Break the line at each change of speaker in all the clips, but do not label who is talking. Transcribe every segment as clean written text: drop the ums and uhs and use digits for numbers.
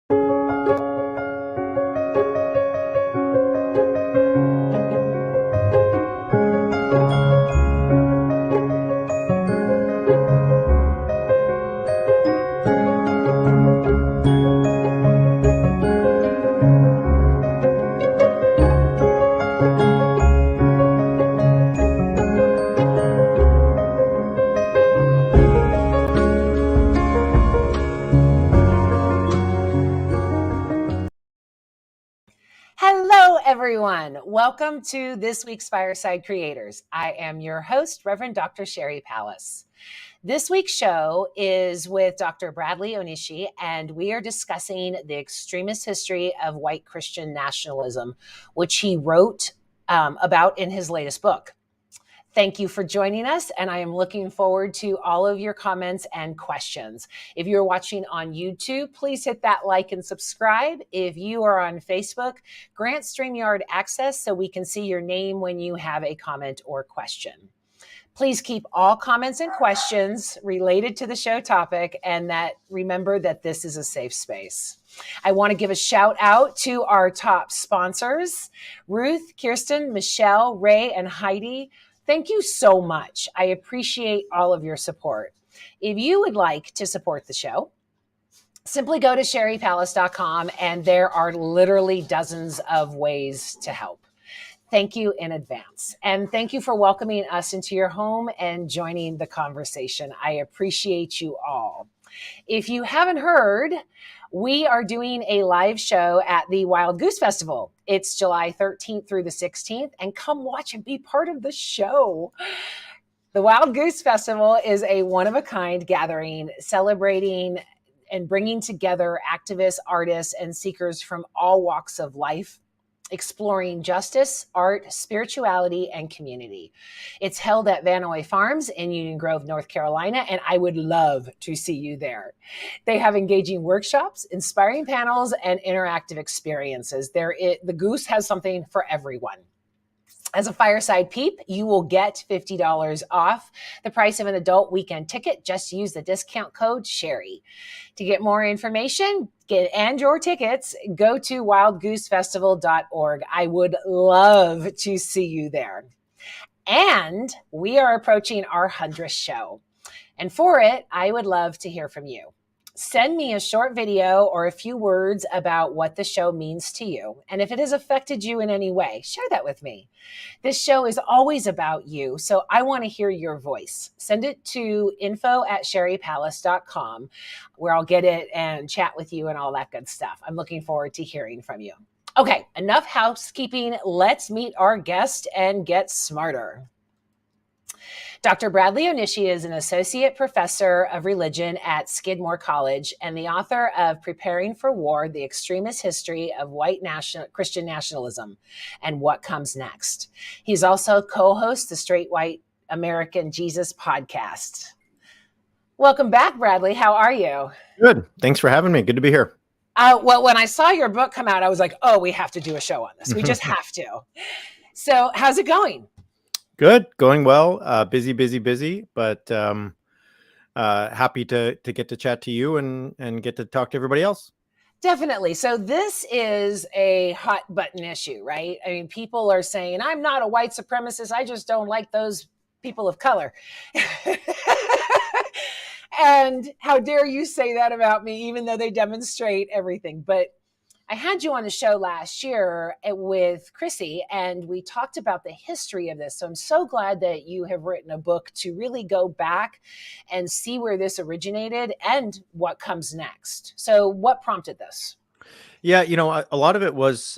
Hello, everyone. Welcome to this week's Fireside Creators. I am your host, Reverend Dr. Sherry Palace. This week's show is with Dr. Bradley Onishi, and we are discussing the extremist history of white Christian nationalism, which he wrote about in his latest book. Thank you for joining us, and I am looking forward to all of your comments and questions. If you're watching on YouTube, please hit that like and subscribe. If you are on Facebook, grant StreamYard access so we can see your name when you have a comment or question. Please keep all comments and questions related to the show topic, and remember that this is a safe space. I want to give a shout out to our top sponsors, Ruth, Kirsten, Michelle, Ray, and Heidi. Thank you so much. I appreciate all of your support. If you would like to support the show, simply go to sherrypalace.com, and there are literally dozens of ways to help. Thank you in advance. And thank you for welcoming us into your home and joining the conversation. I appreciate you all. If you haven't heard, we are doing a live show at the Wild Goose Festival. It's July 13th through the 16th, and come watch and be part of the show. The Wild Goose Festival is a one-of-a-kind gathering celebrating and bringing together activists, artists, and seekers from all walks of life, exploring justice, art, spirituality, and community. It's held at Vanoy Farms in Union Grove, North Carolina, and I would love to see you there. They have engaging workshops, inspiring panels, and interactive experiences. The Goose has something for everyone. As a Fireside Peep, you will get $50 off the price of an adult weekend ticket. Just use the discount code SHERRY. To get more information and your tickets, go to wildgoosefestival.org. I would love to see you there. And we are approaching our 100th show. And for it, I would love to hear from you. Send me a short video or a few words about what the show means to you. And if it has affected you in any way, share that with me. This show is always about you, so I want to hear your voice. Send it to info@sherrypalace.com, where I'll get it and chat with you and all that good stuff. I'm looking forward to hearing from you. Okay, enough housekeeping. Let's meet our guest and get smarter. Dr. Bradley Onishi is an associate professor of religion at Skidmore College and the author of Preparing for War, The Extremist History of White Christian Nationalism and What Comes Next. He's also co-host the Straight White American Jesus podcast. Welcome back, Bradley. How are you?
Good. Thanks for having me. Good to be here.
Well, when I saw your book come out, I was like, oh, we have to do a show on this. We just have to. So how's it going?
Good. Going well. Busy, but happy to get to chat to you and get to talk to everybody else.
Definitely. So this is a hot button issue, right? I mean, people are saying, I'm not a white supremacist. I just don't like those people of color. And how dare you say that about me, even though they demonstrate everything. But I had you on the show last year with Chrissy, and we talked about the history of this. So I'm so glad that you have written a book to really go back and see where this originated and what comes next. So what prompted this?
Yeah, a lot of it was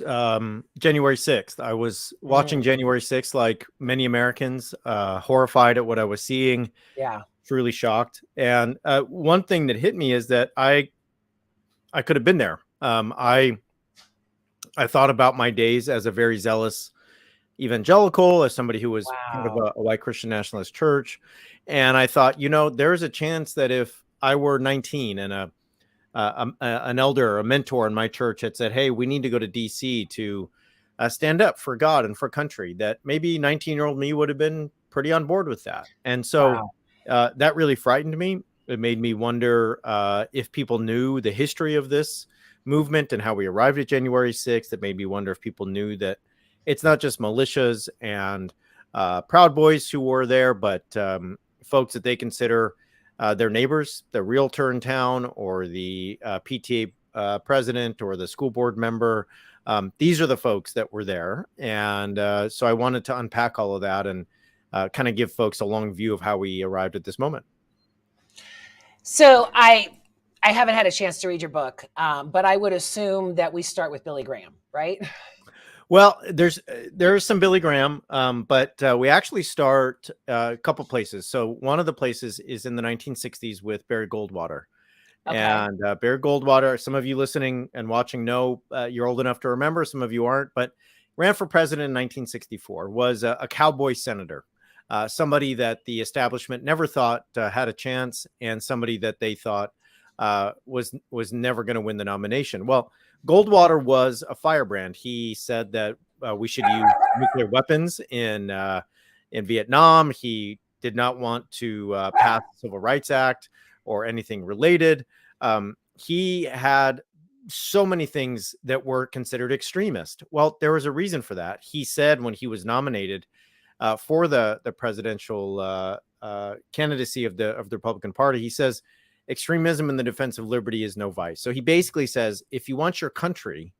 January 6th. I was watching January 6th, like many Americans, horrified at what I was seeing.
Yeah.
Truly shocked. And one thing that hit me is that I could have been there. I thought about my days as a very zealous evangelical, as somebody who was part of a white Christian nationalist church. And I thought, there is a chance that if I were 19 and an elder, a mentor in my church had said, hey, we need to go to DC to stand up for God and for country, that maybe 19-year-old me would have been pretty on board with that. And so that really frightened me. It made me wonder if people knew the history of this movement and how we arrived at January 6th. It made me wonder if people knew that it's not just militias and Proud Boys who were there, but folks that they consider their neighbors, the realtor in town, or the PTA president, or the school board member. These are the folks that were there. And so I wanted to unpack all of that and kind of give folks a long view of how we arrived at this moment.
So I haven't had a chance to read your book, but I would assume that we start with Billy Graham, right?
Well, there's some Billy Graham, but we actually start a couple places. So one of the places is in the 1960s with Barry Goldwater. Okay. And Barry Goldwater, some of you listening and watching know you're old enough to remember, some of you aren't, but ran for president in 1964, was a cowboy senator, somebody that the establishment never thought had a chance, and somebody that they thought was never going to win the nomination. Well, Goldwater was a firebrand. He said that we should use nuclear weapons in Vietnam. He did not want to pass the Civil Rights Act or anything related. He had so many things that were considered extremist. Well, there was a reason for that. He said when he was nominated for the presidential candidacy of the Republican Party, he says, extremism in the defense of liberty is no vice. So he basically says, if you want your country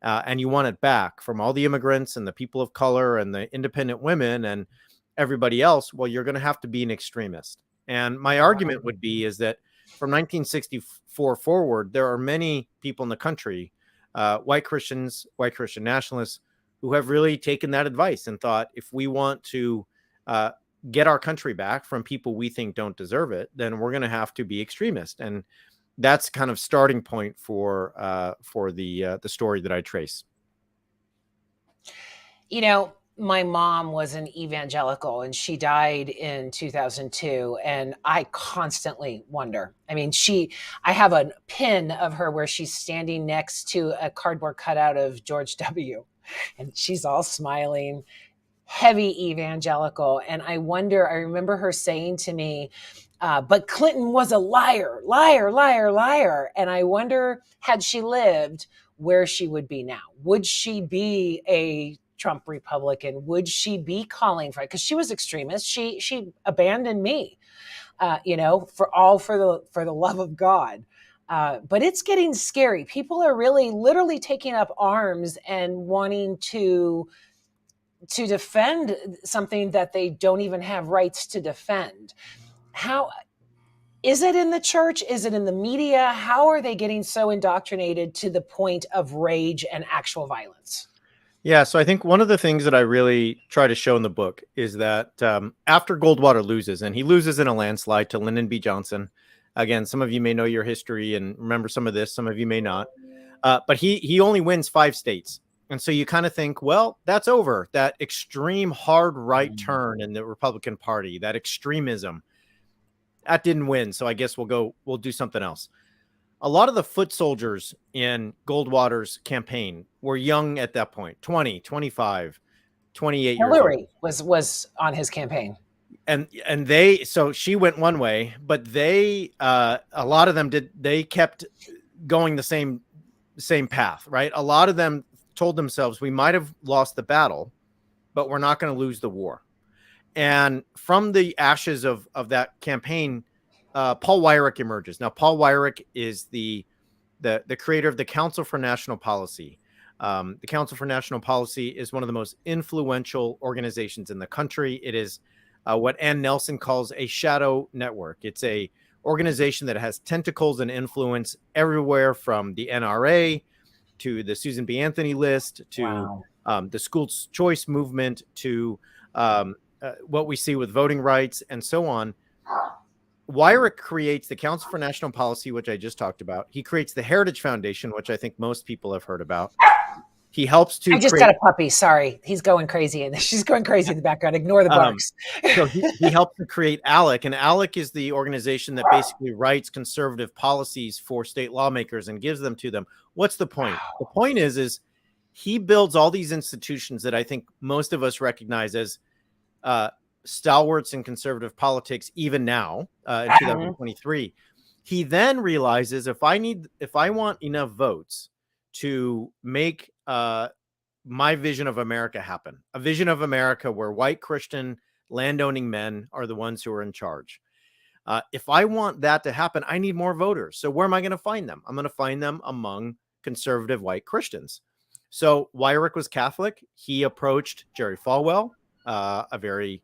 and you want it back from all the immigrants and the people of color and the independent women and everybody else, well, you're going to have to be an extremist. And my argument would be is that from 1964 forward, there are many people in the country, white Christians, white Christian nationalists, who have really taken that advice and thought, if we want to get our country back from people we think don't deserve it, then we're going to have to be extremist. And that's kind of starting point for the story that I trace.
You know, my mom was an evangelical and she died in 2002. And I constantly wonder, I mean, I have a pin of her where she's standing next to a cardboard cutout of George W. And she's all smiling, heavy evangelical. And I remember her saying to me, but Clinton was a liar, liar, liar, liar. And I wonder, had she lived, where she would be now. Would she be a Trump Republican? Would she be calling for it? Because she was extremist. She abandoned me, for the love of God. But it's getting scary. People are really literally taking up arms and wanting to defend something that they don't even have rights to defend. How is it in the church? Is it in the media? How are they getting so indoctrinated to the point of rage and actual violence?
Yeah, so I think one of the things that I really try to show in the book is that after Goldwater loses, and he loses in a landslide to Lyndon B. Johnson, again, some of you may know your history and remember some of this, some of you may not, but he only wins 5 states. And so you kind of think, well, that's over. That extreme hard right turn in the Republican Party, that extremism, that didn't win. So I guess we'll do something else. A lot of the foot soldiers in Goldwater's campaign were young at that point, 20, 25, 28 years old.
Hillary was on his campaign.
And so she went one way, but a lot of them they kept going the same path, right? A lot of them told themselves, we might have lost the battle, but we're not going to lose the war. And from the ashes of that campaign, Paul Weyrich emerges. Now, Paul Weyrich is the creator of the Council for National Policy. The Council for National Policy is one of the most influential organizations in the country. It is what Ann Nelson calls a shadow network. It's a organization that has tentacles and influence everywhere from the NRA to the Susan B. Anthony list to the school's choice movement to what we see with voting rights and so on. Weyrich creates the Council for National Policy, which I just talked about. He creates the Heritage Foundation, which I think most people have heard about. He helps to.
I just got a puppy. Sorry, he's going crazy, and she's going crazy in the background. Ignore the barks.
So he helped to create ALEC, and ALEC is the organization that basically writes conservative policies for state lawmakers and gives them to them. What's the point? The point is he builds all these institutions that I think most of us recognize as stalwarts in conservative politics, even now in 2023. He then realizes if I want enough votes to make my vision of America happen, a vision of America where white Christian landowning men are the ones who are in charge. If I want that to happen, I need more voters. So where am I going to find them? I'm going to find them among conservative white Christians. So Weyrich was Catholic. He approached Jerry Falwell, a very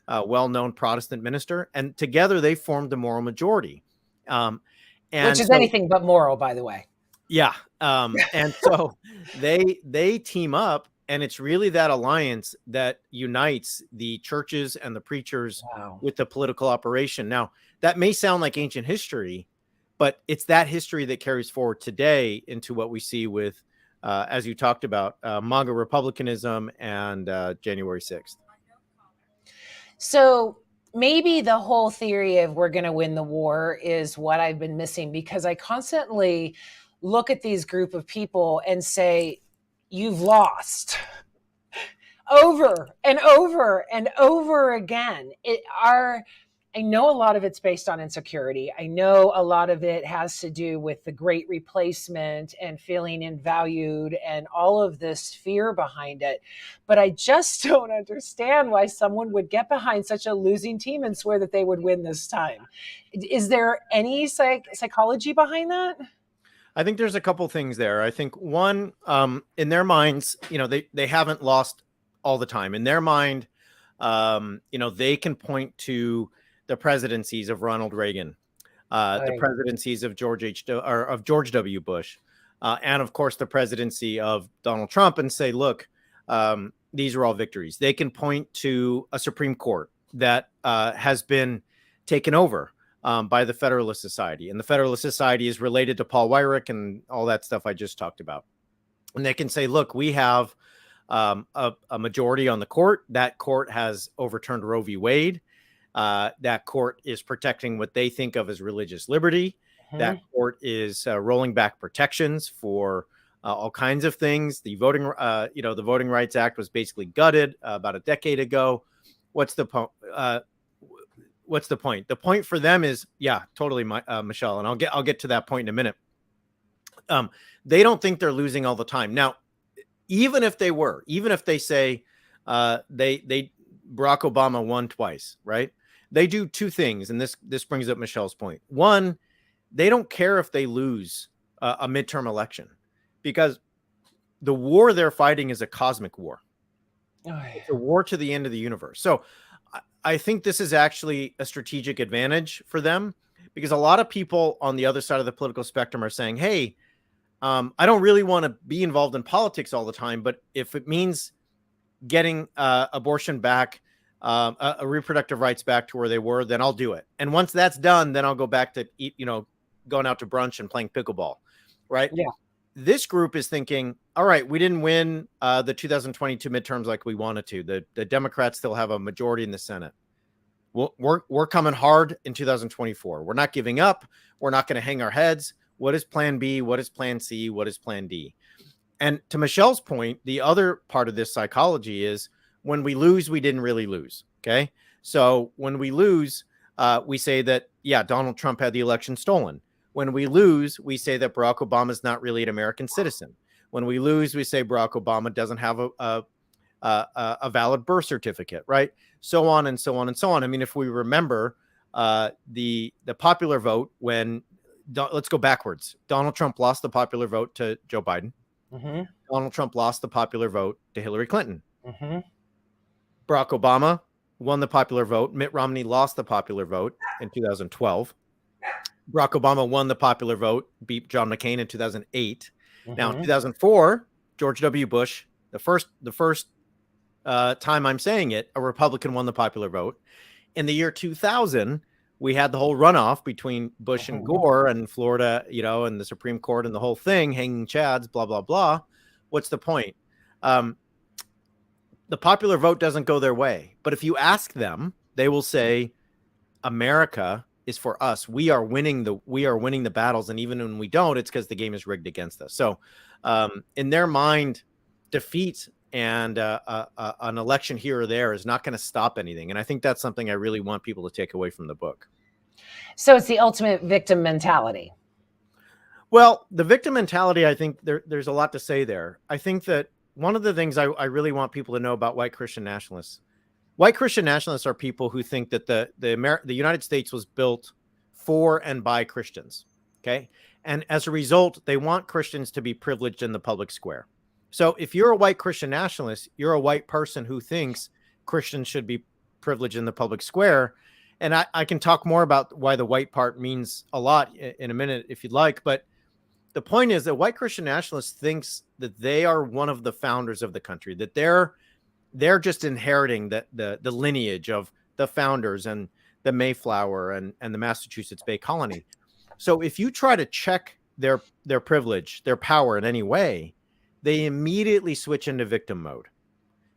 well-known Protestant minister, and together they formed the moral majority.
Which is anything but moral, by the way.
Yeah. And so they team up, and it's really that alliance that unites the churches and the preachers with the political operation. Now, that may sound like ancient history, but it's that history that carries forward today into what we see with, as you talked about, MAGA republicanism and January 6th.
So maybe the whole theory of we're going to win the war is what I've been missing, because I constantly look at these group of people and say, you've lost over and over and over again. I know a lot of it's based on insecurity. I know a lot of it has to do with the great replacement and feeling invalued and all of this fear behind it. But I just don't understand why someone would get behind such a losing team and swear that they would win this time. Is there any psychology behind that?
I think there's a couple things there. I think one, in their minds, they haven't lost all the time. In their mind, they can point to the presidencies of Ronald Reagan, the presidencies of George W. Bush, and of course the presidency of Donald Trump, and say, look, these are all victories. They can point to a Supreme Court that has been taken over by the Federalist Society, and the Federalist Society is related to Paul Weyrich and all that stuff I just talked about. And they can say, look, we have a majority on the court. That court has overturned Roe v. Wade. That court is protecting what they think of as religious liberty. Mm-hmm. That court is rolling back protections for all kinds of things. The Voting Rights Act was basically gutted about a decade ago. What's the point? The point for them is, yeah, totally, Michelle, and I'll get to that point in a minute. They don't think they're losing all the time. Now, even if they say Barack Obama won twice, right? They do two things, and this brings up Michelle's point. One, they don't care if they lose a midterm election, because the war they're fighting is a cosmic war. It's a war to the end of the universe. So I think this is actually a strategic advantage for them, because a lot of people on the other side of the political spectrum are saying, hey, I don't really want to be involved in politics all the time, but if it means getting abortion back, reproductive rights back to where they were, then I'll do it. And once that's done, then I'll go back to going out to brunch and playing pickleball, right?
Yeah.
This group is thinking, all right, we didn't win the 2022 midterms like we wanted to. The Democrats still have a majority in the Senate. We're coming hard in 2024. We're not giving up. We're not going to hang our heads. What is plan B? What is plan C? What is plan D? And to Michelle's point, the other part of this psychology is when we lose, we didn't really lose. Okay. So when we lose, we say that, yeah, Donald Trump had the election stolen. When we lose, we say that Barack Obama is not really an American citizen. When we lose, we say Barack Obama doesn't have a valid birth certificate, right? So on and so on and so on. I mean, if we remember the popular vote when, let's go backwards. Donald Trump lost the popular vote to Joe Biden. Mm-hmm. Donald Trump lost the popular vote to Hillary Clinton. Mm-hmm. Barack Obama won the popular vote. Mitt Romney lost the popular vote in 2012. Barack Obama won the popular vote, beat John McCain in 2008. Mm-hmm. Now in 2004, George W. Bush, the first time I'm saying it, a Republican won the popular vote. In the year 2000, we had the whole runoff between Bush and Gore and Florida, and the Supreme Court and the whole thing, hanging chads, blah, blah, blah. What's the point? The popular vote doesn't go their way. But if you ask them, they will say, America is for us. We are winning the battles. And even when we don't, it's because the game is rigged against us. So in their mind, defeat and an election here or there is not going to stop anything. And I think that's something I really want people to take away from the book.
So it's the ultimate victim mentality.
Well, the victim mentality, I think there's a lot to say there. I think that one of the things I really want people to know about white Christian nationalists are people who think that the United States was built for and by Christians. Okay. And as a result, they want Christians to be privileged in the public square. So if you're a white Christian nationalist, you're a white person who thinks Christians should be privileged in the public square. And I can talk more about why the white part means a lot in a minute if you'd like. But the point is that white Christian nationalists thinks that they are one of the founders of the country, that they're just inheriting the lineage of the founders and the Mayflower and the Massachusetts Bay Colony. So if you try to check their privilege, their power in any way, they immediately switch into victim mode.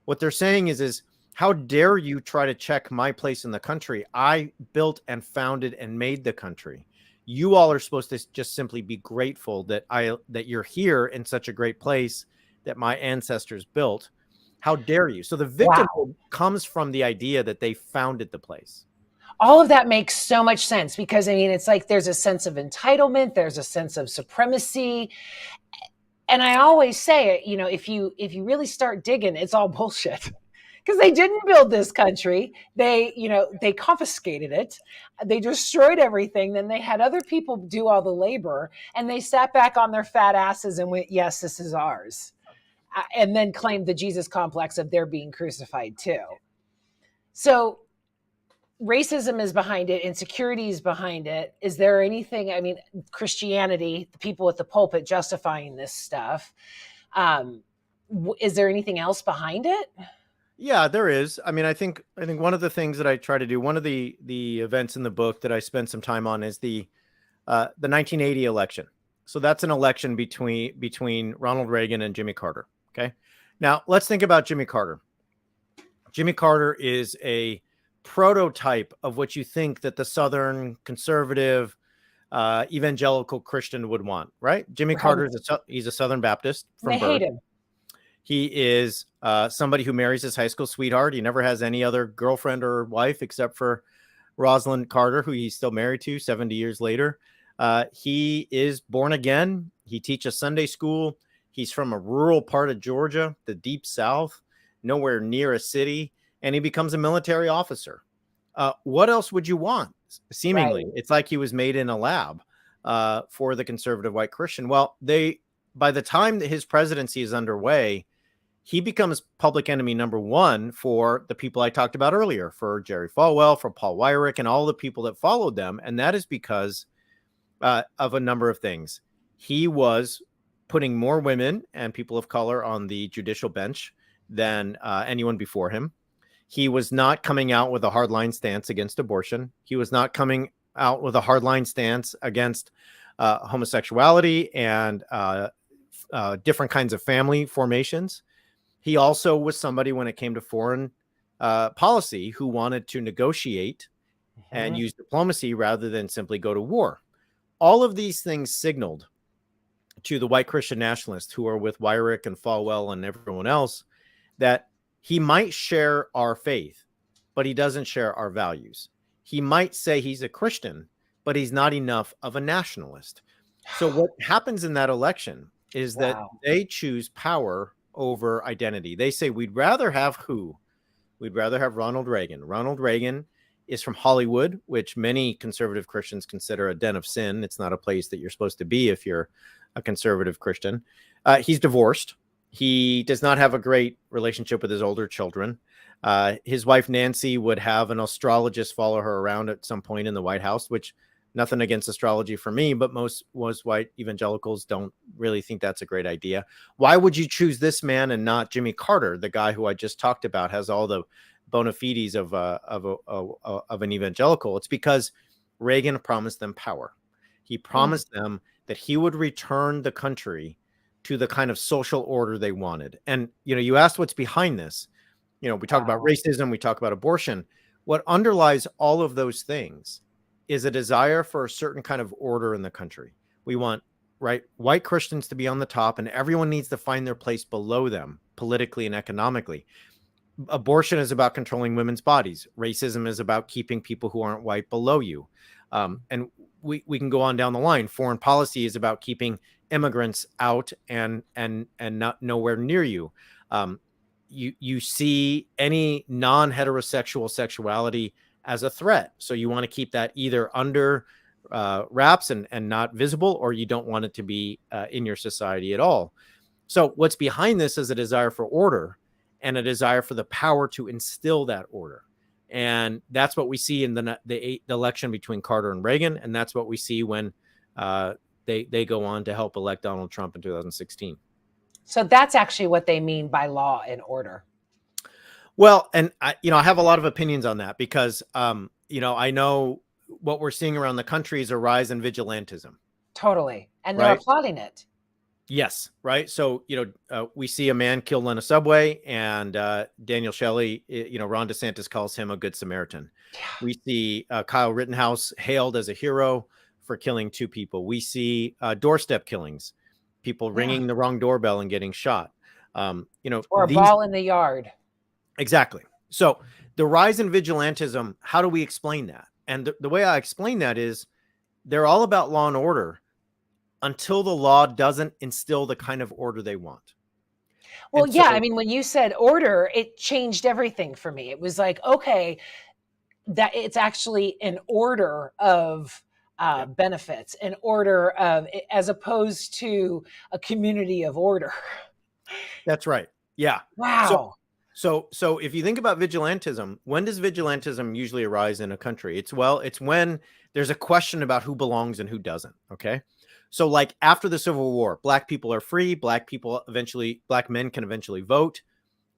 What they're saying is how dare you try to check my place in the country? I built and founded and made the country. You all are supposed to just simply be grateful that you're here in such a great place that my ancestors built. How dare you? So the victim comes from the idea that they founded the place.
All of that makes so much sense because, I mean, it's like there's a sense of entitlement, there's a sense of supremacy. And I always say, you know, if you really start digging, it's all bullshit. Because they didn't build this country. They confiscated it. They destroyed everything. Then they had other people do all the labor, and they sat back on their fat asses and went, yes, this is ours. And then claimed the Jesus complex of their being crucified too. So racism is behind it, insecurity is behind it. Is there anything, I mean, Christianity, the people at the pulpit justifying this stuff. Is there anything else behind it?
Yeah, there is. I mean, I think one of the things that I try to do, one of the events in the book that I spend some time on is the 1980 election. So that's an election between Ronald Reagan and Jimmy Carter. Okay. Now let's think about Jimmy Carter. Jimmy Carter is a prototype of what you think that the Southern conservative, evangelical Christian would want, right? Jimmy Carter he's a Southern Baptist from birth.
Hate him.
He is somebody who marries his high school sweetheart. He never has any other girlfriend or wife except for Rosalind Carter, who he's still married to 70 years later. He is born again. He teaches Sunday school. He's from a rural part of Georgia, the deep South, nowhere near a city, and he becomes a military officer. What else would you want? Seemingly, right. It's like he was made in a lab for the conservative white Christian. Well, by the time that his presidency is underway, he becomes public enemy number one for the people I talked about earlier, for Jerry Falwell, for Paul Weyrich, and all the people that followed them. And that is because of a number of things. He was putting more women and people of color on the judicial bench than anyone before him. He was not coming out with a hardline stance against abortion. He was not coming out with a hardline stance against homosexuality and different kinds of family formations. He also was somebody, when it came to foreign policy, who wanted to negotiate and use diplomacy rather than simply go to war. All of these things signaled to the white Christian nationalists who are with Weyrich and Falwell and everyone else that he might share our faith, but he doesn't share our values. He might say he's a Christian, but he's not enough of a nationalist. So what happens in that election is that they choose power over identity. They say, we'd rather have who? We'd rather have Ronald Reagan. Ronald Reagan is from Hollywood, which many conservative Christians consider a den of sin. It's not a place that you're supposed to be if you're a conservative Christian. He's divorced. He does not have a great relationship with his older children. His wife, Nancy, would have an astrologist follow her around at some point in the White House, which nothing against astrology for me, but most white evangelicals don't really think that's a great idea. Why would you choose this man and not Jimmy Carter, the guy who I just talked about, has all the bona fides of an evangelical? It's because Reagan promised them power. He promised them that he would return the country to the kind of social order they wanted. And, you asked what's behind this. We talk about racism, we talk about abortion. What underlies all of those things is a desire for a certain kind of order in the country. We want, white Christians to be on the top, and everyone needs to find their place below them politically and economically. Abortion is about controlling women's bodies. Racism is about keeping people who aren't white below you. And we can go on down the line. Foreign policy is about keeping immigrants out and not nowhere near you. You see any non-heterosexual sexuality as a threat, so you want to keep that either under wraps and not visible, or you don't want it to be in your society at all. So what's behind this is a desire for order and a desire for the power to instill that order. And that's what we see in the election between Carter and Reagan. And that's what we see when they go on to help elect Donald Trump in 2016.
So that's actually what they mean by law and order.
Well, and I have a lot of opinions on that because, I know what we're seeing around the country is a rise in vigilantism.
Totally. And they're applauding it.
Yes. Right. So, we see a man killed on a subway, and Daniel Shelley, Ron DeSantis calls him a good Samaritan.
Yeah.
We see Kyle Rittenhouse hailed as a hero for killing 2 people. We see doorstep killings, people ringing the wrong doorbell and getting shot. Or
a ball in the yard.
Exactly. So the rise in vigilantism, how do we explain that? And the way I explain that is they're all about law and order until the law doesn't instill the kind of order they want.
Well, and I mean, when you said order, it changed everything for me. It was like, okay, that it's actually an order of benefits, an order of, as opposed to a community of order.
That's right. Yeah.
Wow.
So if you think about vigilantism, when does vigilantism usually arise in a country? It's when there's a question about who belongs and who doesn't. Okay. So like after the Civil War, Black people are free. Black men can eventually vote.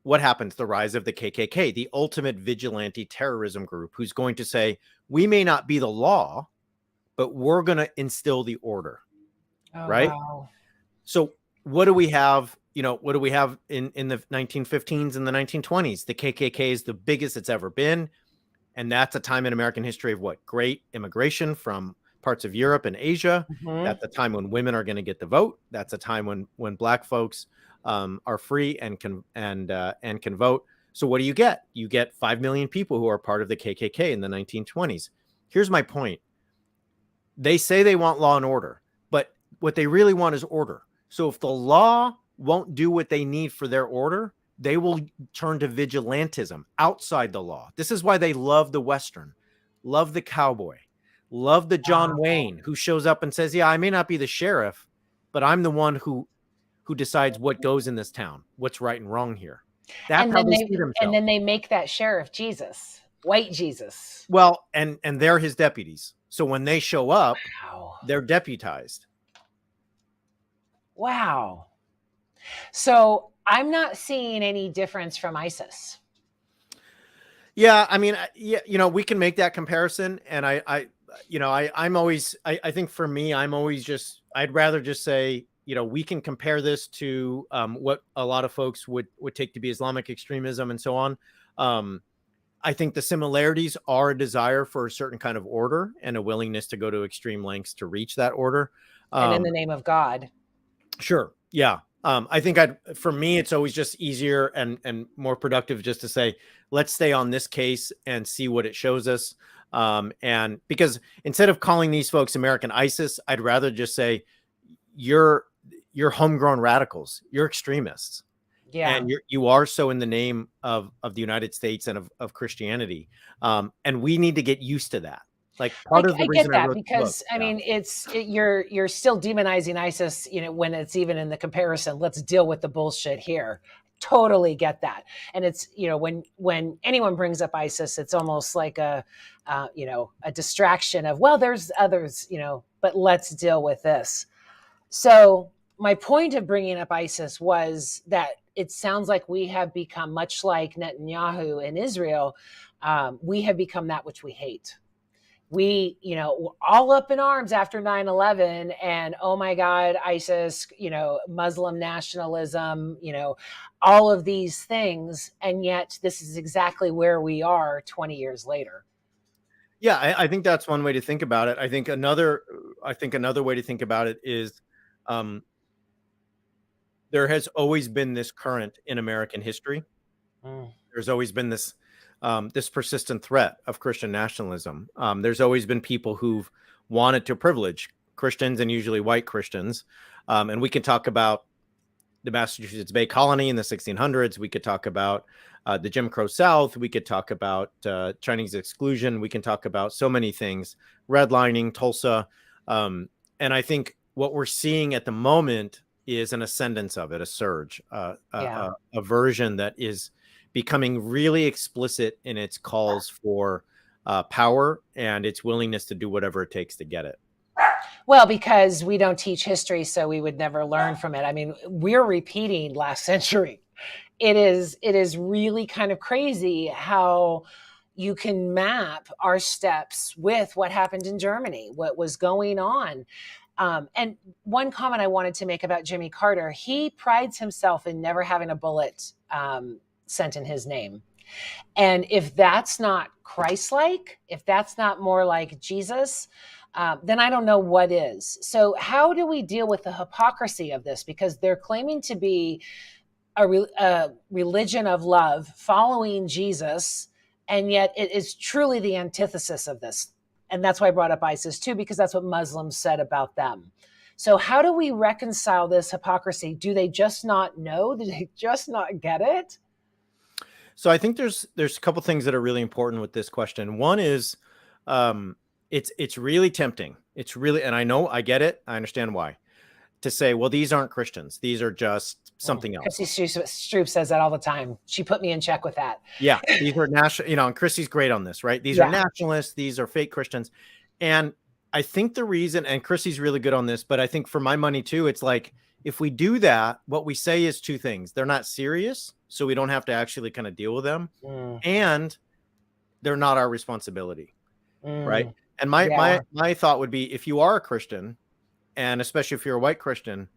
What happens? The rise of the KKK, the ultimate vigilante terrorism group, who's going to say, we may not be the law, but we're going to instill the order.
Oh,
right.
Wow.
So what do we have? What do we have in the 1915s and the 1920s? The KKK is the biggest it's ever been. And that's a time in American history of what? Great immigration from parts of Europe and Asia.
Mm-hmm.
That's the time when women are going to get the vote. That's a time when Black folks are free and can vote. So what do you get? You get 5 million people who are part of the KKK in the 1920s. Here's my point. They say they want law and order, but what they really want is order. So if the law won't do what they need for their order, they will turn to vigilantism outside the law. This is why they love the Western, love the cowboy, love the John Wayne who shows up and says, yeah, I may not be the sheriff, but I'm the one who decides what goes in this town, what's right and wrong here. That's how they see themselves.
And then they make that sheriff Jesus, white Jesus.
Well, and they're his deputies. So when they show up, they're deputized.
Wow. So I'm not seeing any difference from ISIS.
Yeah, I mean, we can make that comparison, and I'm always, I think for me, I'd rather just say, we can compare this to what a lot of folks would take to be Islamic extremism and so on. I think the similarities are a desire for a certain kind of order and a willingness to go to extreme lengths to reach that order.
And in the name of God.
Sure. Yeah. I think for me, it's always just easier and more productive just to say, let's stay on this case and see what it shows us. And because instead of calling these folks American ISIS, I'd rather just say you're homegrown radicals, you're extremists. Yeah. And you are so in the name of the United States and of Christianity. And we need to get used to that. Like part of the reason I wrote the book.
Because I mean, you're still demonizing ISIS, when it's even in the comparison. Let's deal with the bullshit here. Totally get that. And it's, when anyone brings up ISIS, it's almost like a distraction of, well, there's others, but let's deal with this. So my point of bringing up ISIS was that it sounds like we have become, much like Netanyahu in Israel, we have become that which we hate. We, all up in arms after 9/11 and, oh my God, ISIS, Muslim nationalism, all of these things. And yet this is exactly where we are 20 years later.
Yeah, I think that's one way to think about it. I think another way to think about it is there has always been this current in American history. There's always been this this persistent threat of Christian nationalism. There's always been people who've wanted to privilege Christians, and usually white Christians. And we can talk about the Massachusetts Bay Colony in the 1600s. We could talk about the Jim Crow South. We could talk about Chinese exclusion. We can talk about so many things, redlining, Tulsa. And I think what we're seeing at the moment is an ascendance of it, a surge, a version that is becoming really explicit in its calls for power and its willingness to do whatever it takes to get it.
Well, because we don't teach history, so we would never learn from it. I mean, we're repeating last century. It is really kind of crazy how you can map our steps with what happened in Germany, what was going on. And one comment I wanted to make about Jimmy Carter, he prides himself in never having a bullet sent in his name. And if that's not Christ-like, if that's not more like Jesus, then I don't know what is. So how do we deal with the hypocrisy of this? Because they're claiming to be a religion of love, following Jesus, and yet it is truly the antithesis of this. And that's why I brought up ISIS too, because that's what Muslims said about them. So how do we reconcile this hypocrisy? Do they just not know? Do they just not get it?
So I think there's a couple things that are really important with this question. One is it's really tempting. It's really, and I know, I get it. I understand why. To say, well, these aren't Christians. These are just something else.
Chrissy Stroop says that all the time. She put me in check with that.
Yeah, these are national, and Chrissy's great on this, right? These are nationalists. These are fake Christians. And I think the reason, and Chrissy's really good on this, but I think for my money too, it's like, if we do that, what we say is two things. They're not serious, so we don't have to actually kind of deal with them. And they're not our responsibility, right? And my thought would be, if you are a Christian, and especially if you're a white Christian,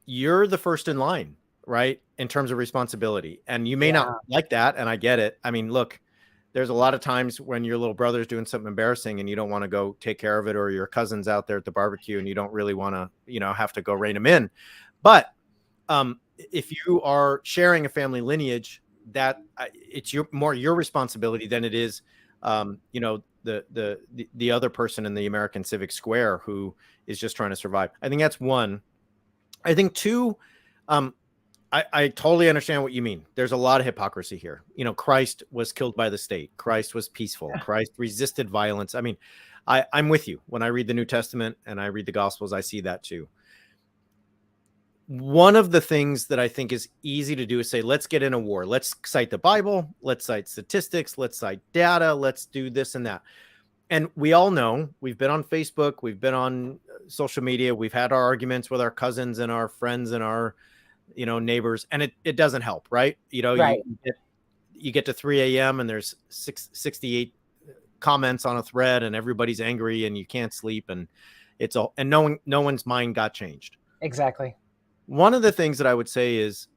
you're the first in line, right? In terms of responsibility. And you may not like that. And I get it. I mean, look, there's a lot of times when your little brother's doing something embarrassing and you don't want to go take care of it, or your cousin's out there at the barbecue and you don't really want to, have to go rein them in. But if you are sharing a family lineage, that it's more your responsibility than it is, the other person in the American civic square who is just trying to survive. I think that's one. I think two, I totally understand what you mean. There's a lot of hypocrisy here. Christ was killed by the state. Christ was peaceful. Christ resisted violence. I mean, I'm with you. When I read the New Testament and I read the Gospels, I see that too. One of the things that I think is easy to do is say, let's get in a war. Let's cite the Bible. Let's cite statistics. Let's cite data. Let's do this and that. And we all know, we've been on Facebook. We've been on social media. We've had our arguments with our cousins and our friends and our, neighbors. And it doesn't help, right?
Right.
You get to 3 a.m. and there's 68 comments on a thread and everybody's angry and you can't sleep. And no one's mind got changed.
Exactly.
One of the things that I would say is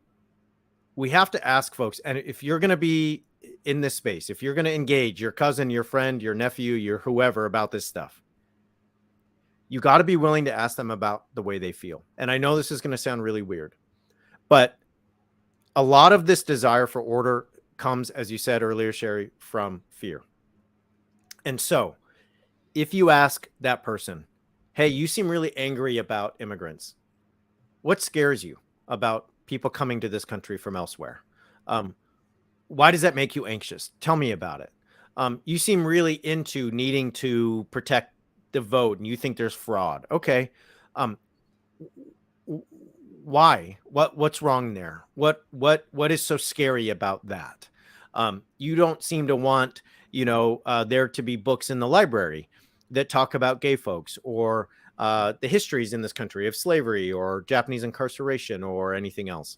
we have to ask folks, and if you're going to be in this space, if you're going to engage your cousin, your friend, your nephew, your whoever about this stuff, you got to be willing to ask them about the way they feel. And I know this is going to sound really weird, but a lot of this desire for order comes, as you said earlier, Sherry, from fear. And so if you ask that person, hey, you seem really angry about immigrants. What scares you about people coming to this country from elsewhere? Why does that make you anxious? Tell me about it. You seem really into needing to protect the vote and you think there's fraud. Okay. Why? What's wrong there? What is so scary about that? You don't seem to want, there to be books in the library that talk about gay folks or the histories in this country of slavery or Japanese incarceration or anything else.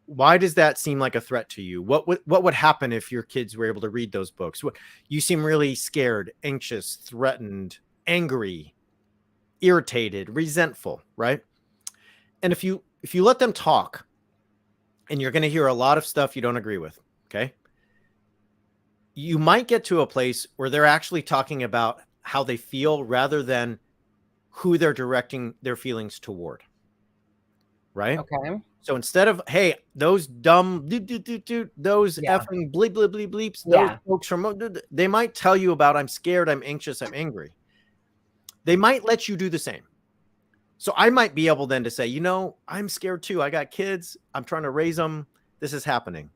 Why does that seem like a threat to you? What would happen if your kids were able to read those books? You seem really scared, anxious, threatened, angry, irritated, resentful, right? And if you let them talk, and you're going to hear a lot of stuff you don't agree with, okay? You might get to a place where they're actually talking about how they feel rather than who they're directing their feelings toward. Right?
Okay.
So instead of, hey, those dumb, those effing bleep, bleep, bleep, bleeps, those folks from, they might tell you about, I'm scared, I'm anxious, I'm angry. They might let you do the same. So I might be able then to say, you know, I'm scared too. I got kids. I'm trying to raise them. This is happening.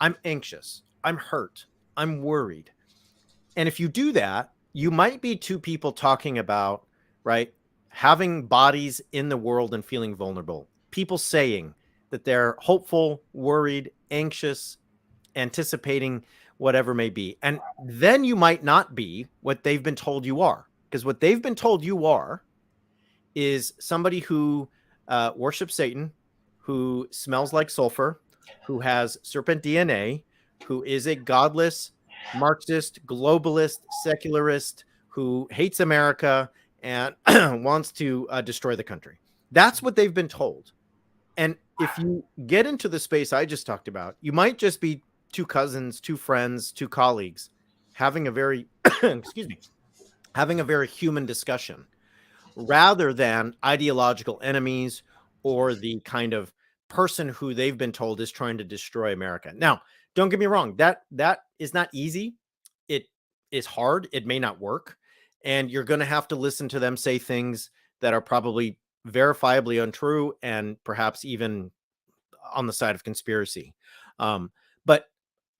I'm anxious. I'm hurt. I'm worried. And if you do that, you might be two people talking about, right, having bodies in the world and feeling vulnerable. People saying that they're hopeful, worried, anxious, anticipating whatever may be. And then you might not be what they've been told you are. Because what they've been told you are is somebody who worships Satan, who smells like sulfur, who has serpent DNA, who is a godless, Marxist, globalist, secularist, who hates America and wants to destroy the country. That's what they've been told. And if you get into the space I just talked about, you might just be two cousins, two friends, two colleagues having a very, excuse me, having a very human discussion, rather than ideological enemies or the kind of person who they've been told is trying to destroy America. Now, don't get me wrong, that is not easy. It is hard. It may not work. And you're going to have to listen to them say things that are probably verifiably untrue and perhaps even on the side of conspiracy. But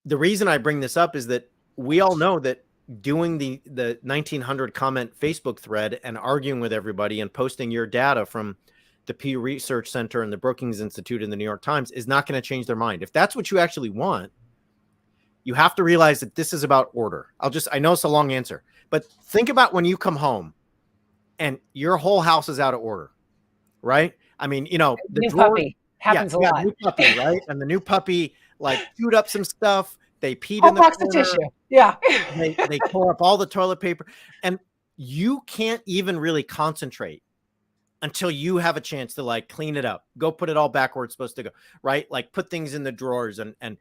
the reason I bring this up is that we all know that doing the 1900 comment Facebook thread and arguing with everybody and posting your data from the Pew Research Center and the Brookings Institute and the New York Times is not going to change their mind. If that's what you actually want, you have to realize that this is about order. I know it's a long answer, but think about when you come home and your whole house is out of order, right? I mean, you know, the
new puppy happens a lot.
New puppy, right? And the new puppy like chewed up some stuff. They peed
whole
in the
box
corner.
of tissue. Yeah.
They tore up all the toilet paper, and you can't even really concentrate until you have a chance to like clean it up, go put it all back where it's supposed to go, right? Like put things in the drawers, and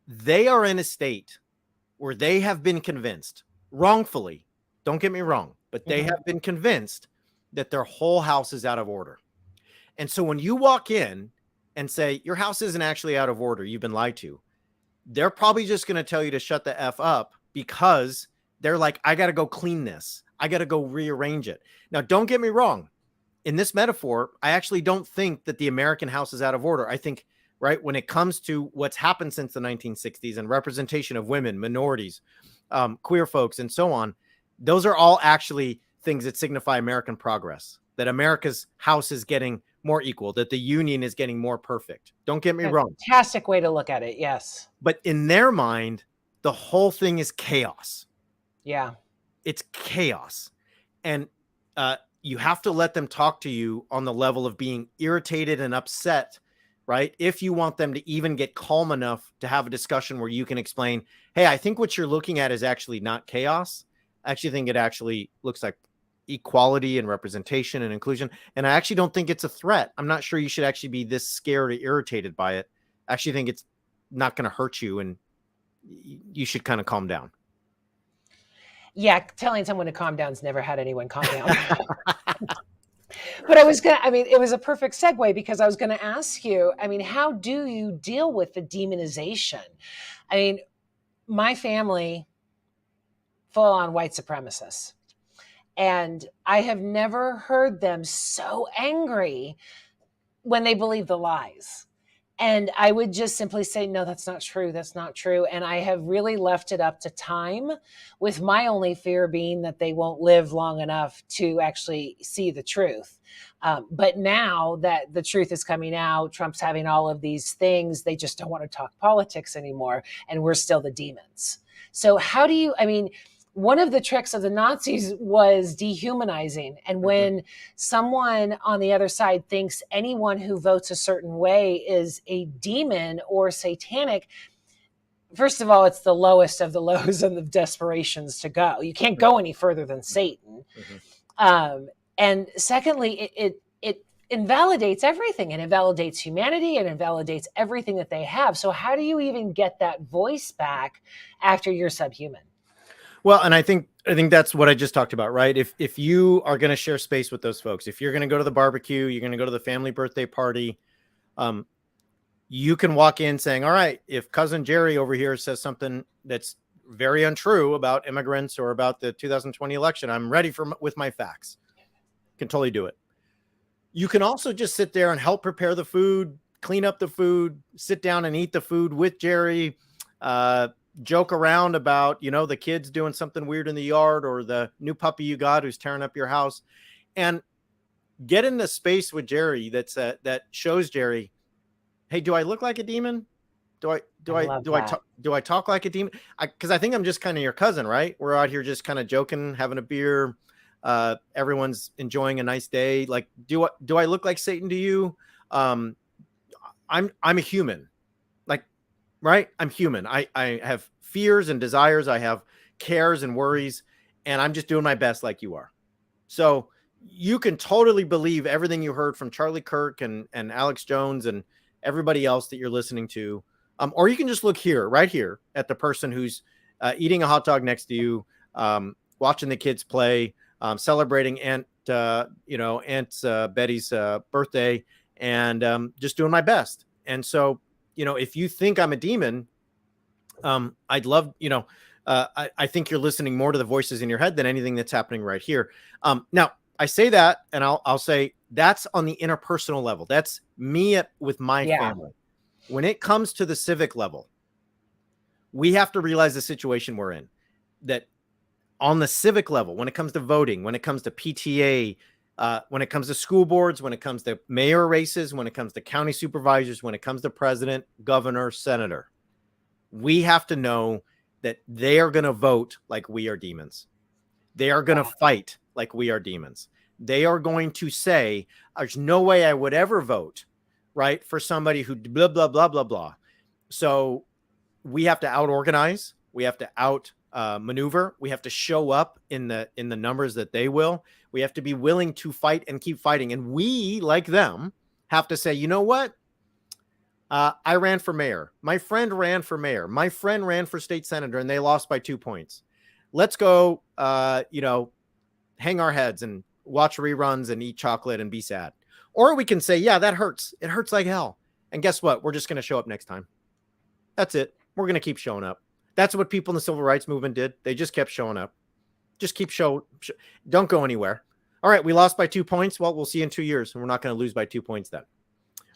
they are in a state where they have been convinced, wrongfully, don't get me wrong, but they have been convinced that their whole house is out of order. And so when you walk in and say your house isn't actually out of order, you've been lied to, they're probably just going to tell you to shut the F up, because they're like, I got to go clean this. I got to go rearrange it. Now, don't get me wrong. In this metaphor, I actually don't think that the American house is out of order. I think, right, when it comes to what's happened since the 1960s and representation of women, minorities, queer folks, and so on, those are all actually things that signify American progress, that America's house is getting more equal, that the union is getting more perfect. Don't get me wrong.
Fantastic way to look at it. Yes.
But in their mind, the whole thing is chaos.
Yeah.
It's chaos. And you have to let them talk to you on the level of being irritated and upset, right? If you want them to even get calm enough to have a discussion where you can explain, hey, I think what you're looking at is actually not chaos. I actually think it actually looks like equality and representation and inclusion. And I actually don't think it's a threat. I'm not sure you should actually be this scared or irritated by it. I actually think it's not going to hurt you, and you should kind of calm down.
Yeah, telling someone to calm down's never had anyone calm down. But it was a perfect segue, because I was going to ask you, how do you deal with the demonization? My family, full on white supremacists. And I have never heard them so angry when they believe the lies. And I would just simply say, no, that's not true. That's not true. And I have really left it up to time, with my only fear being that they won't live long enough to actually see the truth. But now that the truth is coming out, Trump's having all of these things, they just don't want to talk politics anymore. And we're still the demons. So how do you, one of the tricks of the Nazis was dehumanizing. And when someone on the other side thinks anyone who votes a certain way is a demon or satanic, first of all, it's the lowest of the lows and the desperations to go. You can't go any further than Satan. And secondly, it invalidates everything. It invalidates humanity. It invalidates everything that they have. So how do you even get that voice back after you're subhuman?
Well, and I think that's what I just talked about, right? If you are going to share space with those folks, if you're going to go to the barbecue, you're going to go to the family birthday party, You can walk in saying, all right, if cousin Jerry over here says something that's very untrue about immigrants or about the 2020 election, I'm ready with my facts. Can totally do it. You can also just sit there and help prepare the food, clean up the food, sit down and eat the food with Jerry, joke around about, the kids doing something weird in the yard or the new puppy you got who's tearing up your house, and get in the space with Jerry that shows Jerry, hey, do I look like a demon? Do I talk like a demon? Because I think I'm just kind of your cousin, right? We're out here just kind of joking, having a beer. Everyone's enjoying a nice day. Like, do I look like Satan to you? I'm a human, like, right? I'm human. I have fears and desires. I have cares and worries, and I'm just doing my best like you are. So you can totally believe everything you heard from Charlie Kirk and Alex Jones and everybody else that you're listening to. Or you can just look right here at the person who's eating a hot dog next to you, watching the kids play, celebrating Aunt Betty's birthday, and just doing my best. And so, if you think I'm a demon, I'd love, I think you're listening more to the voices in your head than anything that's happening right here. Now, I say that, and I'll say that's on the interpersonal level. That's me with my family. When it comes to the civic level, we have to realize the situation we're in. That on the civic level, when it comes to voting, when it comes to PTA, when it comes to school boards, when it comes to mayor races, when it comes to county supervisors, when it comes to president, governor, senator, we have to know that they are going to vote like we are demons. They are going to fight like we are demons. They are going to say, there's no way I would ever vote, right, for somebody who blah, blah, blah, blah, blah. So we have to out-organize. We have to out-maneuver. We have to show up in the numbers that they will. We have to be willing to fight and keep fighting. And we, like them, have to say, you know what? I ran for mayor. My friend ran for mayor. My friend ran for state senator, and they lost by 2 points. Let's go, hang our heads and watch reruns and eat chocolate and be sad. Or we can say, yeah, that hurts. It hurts like hell. And guess what? We're just going to show up next time. That's it. We're going to keep showing up. That's what people in the civil rights movement did. They just kept showing up. Just keep don't go anywhere. All right, we lost by 2 points. Well, we'll see you in 2 years, and we're not going to lose by 2 points then.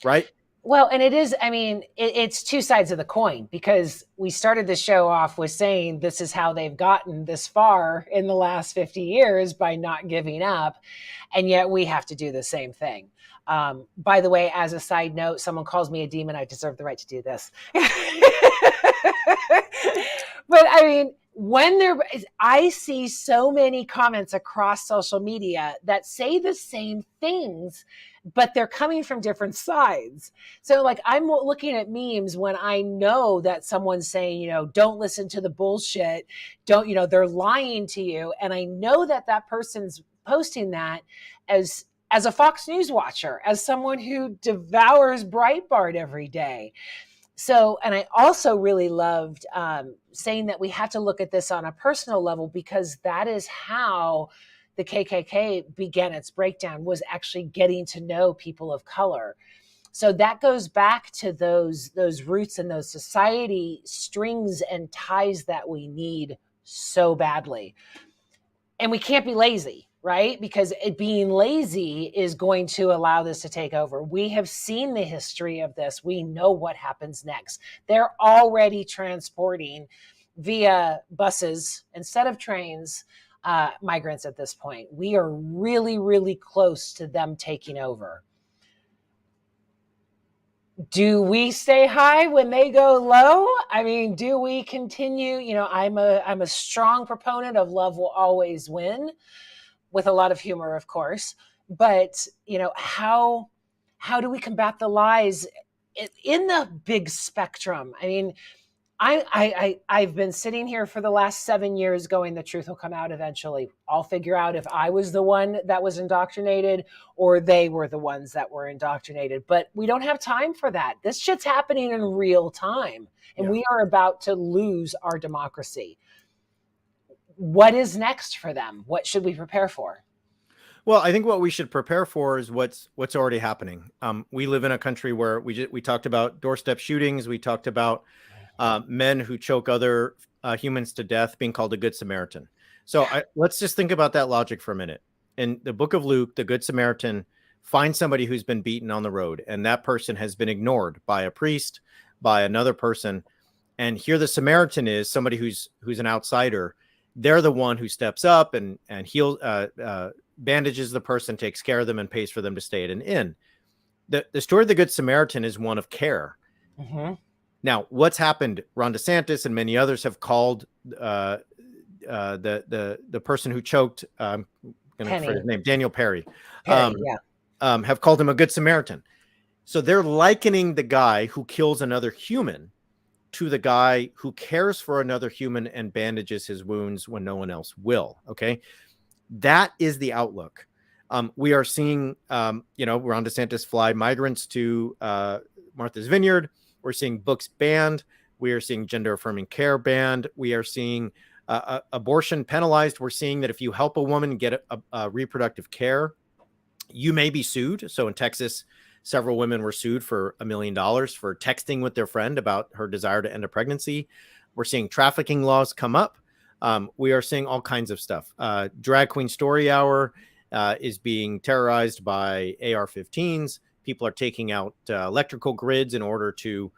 Right?
Well, and it is, it's two sides of the coin, because we started the show off with saying this is how they've gotten this far in the last 50 years by not giving up. And yet we have to do the same thing. By the way, as a side note, someone calls me a demon. I deserve the right to do this. But I see so many comments across social media that say the same things, but they're coming from different sides. So like, I'm looking at memes when I know that someone's saying, don't listen to the bullshit. They're lying to you. And I know that person's posting that as a Fox News watcher, as someone who devours Breitbart every day. So, and I also really loved saying that we have to look at this on a personal level, because that is how the KKK began its breakdown, was actually getting to know people of color. So that goes back to those roots and those society strings and ties that we need so badly. And we can't be lazy, right? Because being lazy is going to allow this to take over. We have seen the history of this. We know what happens next. They're already transporting via buses instead of trains, migrants at this point. We are really, really close to them taking over. Do we stay high when they go low? Do we continue? I'm a strong proponent of love will always win, with a lot of humor, of course. But, how do we combat the lies in the big spectrum? I've been sitting here for the last 7 years going, the truth will come out eventually. I'll figure out if I was the one that was indoctrinated or they were the ones that were indoctrinated. But we don't have time for that. This shit's happening in real time, and we are about to lose our democracy. What is next for them? What should we prepare for?
Well, I think what we should prepare for is what's already happening. We live in a country where we talked about doorstep shootings. We talked about men who choke other humans to death being called a good Samaritan. So let's just think about that logic for a minute. In the book of Luke, the good Samaritan finds somebody who's been beaten on the road, and that person has been ignored by a priest, by another person. And here the Samaritan is somebody who's an outsider. They're the one who steps up and heals, bandages the person, takes care of them, and pays for them to stay at an inn. The story of the Good Samaritan is one of care.
Mm-hmm.
Now, what's happened? Ron DeSantis and many others have called the person who choked, I'm going to forget his name, Daniel Perry, have called him a Good Samaritan. So they're likening the guy who kills another human to the guy who cares for another human and bandages his wounds when no one else will. Okay. That is the outlook. We are seeing, Ron DeSantis fly migrants to Martha's Vineyard. We're seeing books banned. We are seeing gender affirming care banned. We are seeing abortion penalized. We're seeing that if you help a woman get a reproductive care, you may be sued. So in Texas, several women were sued for $1 million for texting with their friend about her desire to end a pregnancy. We're seeing trafficking laws come up. We are seeing all kinds of stuff. Drag Queen Story Hour is being terrorized by AR-15s. People are taking out electrical grids in order to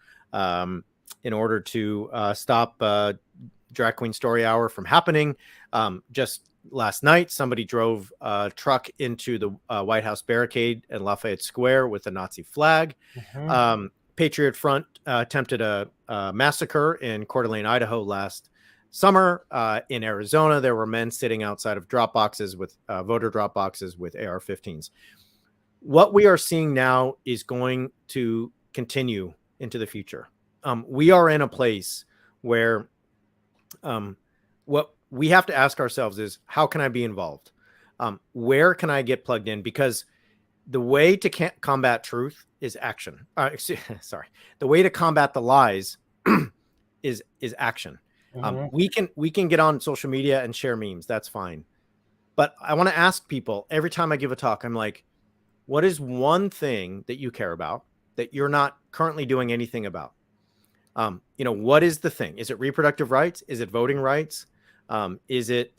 stop Drag Queen Story Hour from happening. Just last night, somebody drove a truck into the White House barricade at Lafayette Square with a Nazi flag. Mm-hmm. Patriot Front attempted a massacre in Coeur d'Alene, Idaho last summer. In Arizona, there were men sitting outside of drop boxes with voter drop boxes with AR-15s. What we are seeing now is going to continue into the future. We are in a place where what we have to ask ourselves is, how can I be involved? Where can I get plugged in? Because the way to combat truth is action. The way to combat the lies is action. Mm-hmm. We can get on social media and share memes. That's fine. But I want to ask people every time I give a talk, I'm like, what is one thing that you care about that you're not currently doing anything about? What is the thing? Is it reproductive rights? Is it voting rights? Is it,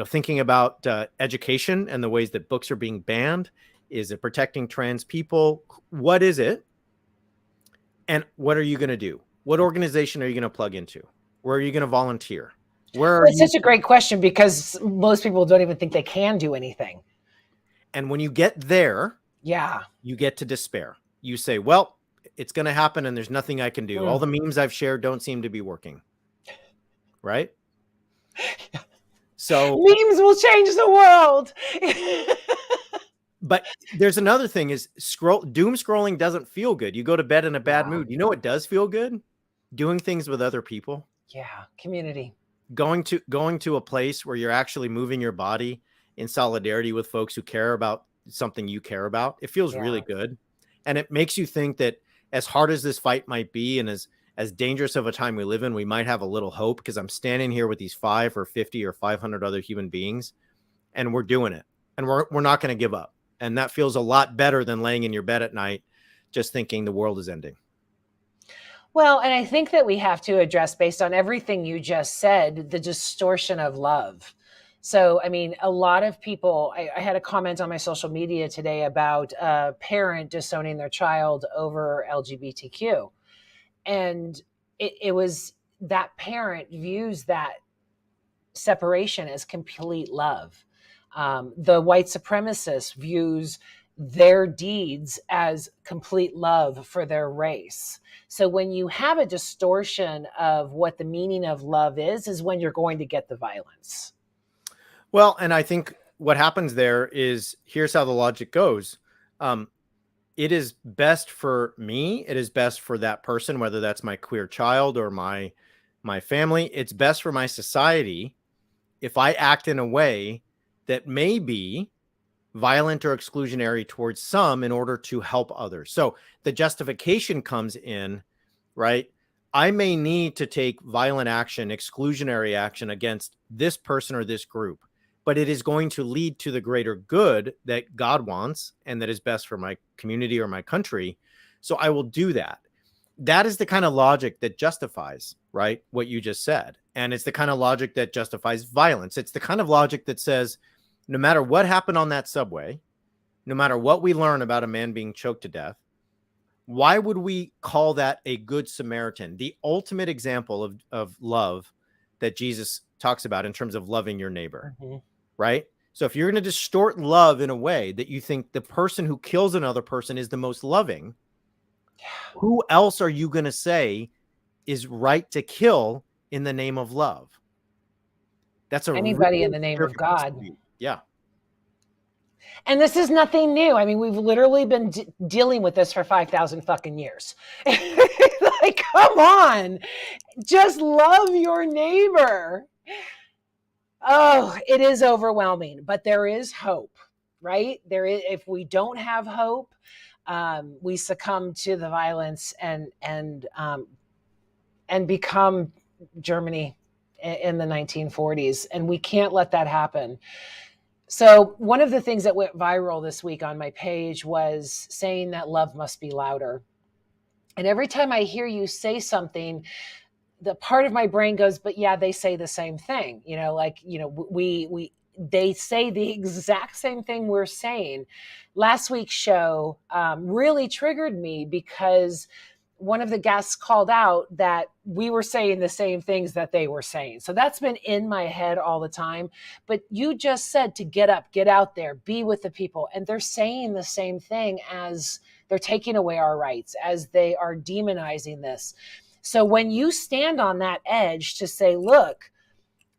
thinking about education and the ways that books are being banned? Is it protecting trans people? What is it? And what are you going to do? What organization are you going to plug into? Where are you going to volunteer?
It's such a great question, because most people don't even think they can do anything.
And when you get there, you get to despair. You say, well, it's going to happen and there's nothing I can do. All the memes I've shared don't seem to be working. Right? So
memes will change the world.
But there's another thing is doom scrolling doesn't feel good. You go to bed in a bad mood. You know what does feel good? Doing things with other people.
Yeah. Community.
Going to a place where you're actually moving your body in solidarity with folks who care about something you care about. It feels really good. And it makes you think that as hard as this fight might be, and as dangerous of a time we live in, we might have a little hope, because I'm standing here with these 5 or 50 or 500 other human beings, and we're doing it, and we're not going to give up. And that feels a lot better than laying in your bed at night just thinking the world is ending.
Well, and I think that we have to address, based on everything you just said, the distortion of love. So, I mean, a lot of people, I had a comment on my social media today about a parent disowning their child over LGBTQ. And it was that parent views that separation as complete love. The white supremacist views their deeds as complete love for their race. So when you have a distortion of what the meaning of love is when you're going to get the violence.
Well, and I think what happens there is, here's how the logic goes. It is best for me. It is best for that person, whether that's my queer child or my family. It's best for my society if I act in a way that may be violent or exclusionary towards some in order to help others. So the justification comes in, right? I may need to take violent action, exclusionary action against this person or this group, but it is going to lead to the greater good that God wants and that is best for my community or my country. So I will do that. That is the kind of logic that justifies, right, what you just said. And it's the kind of logic that justifies violence. It's the kind of logic that says, no matter what happened on that subway, no matter what we learn about a man being choked to death, why would we call that a good Samaritan? The ultimate example of love that Jesus talks about in terms of loving your neighbor, right? So if you're going to distort love in a way that you think the person who kills another person is the most loving, who else are you going to say is right to kill in the name of love? That's
anybody in the name of God.
Yeah.
And this is nothing new. I mean, we've literally been dealing with this for 5,000 fucking years. Like, come on, just love your neighbor. Oh, it is overwhelming, but there is hope, right? There is. If we don't have hope, we succumb to the violence and become Germany in the 1940s, and we can't let that happen. So one of the things that went viral this week on my page was saying that love must be louder. And every time I hear you say something, the part of my brain goes, but yeah, they say the same thing. You know, like, you know, they say the exact same thing we're saying. Last week's show really triggered me because one of the guests called out that we were saying the same things that they were saying. So that's been in my head all the time. But you just said to get up, get out there, be with the people. And they're saying the same thing as they're taking away our rights, as they are demonizing this. So when you stand on that edge to say, look,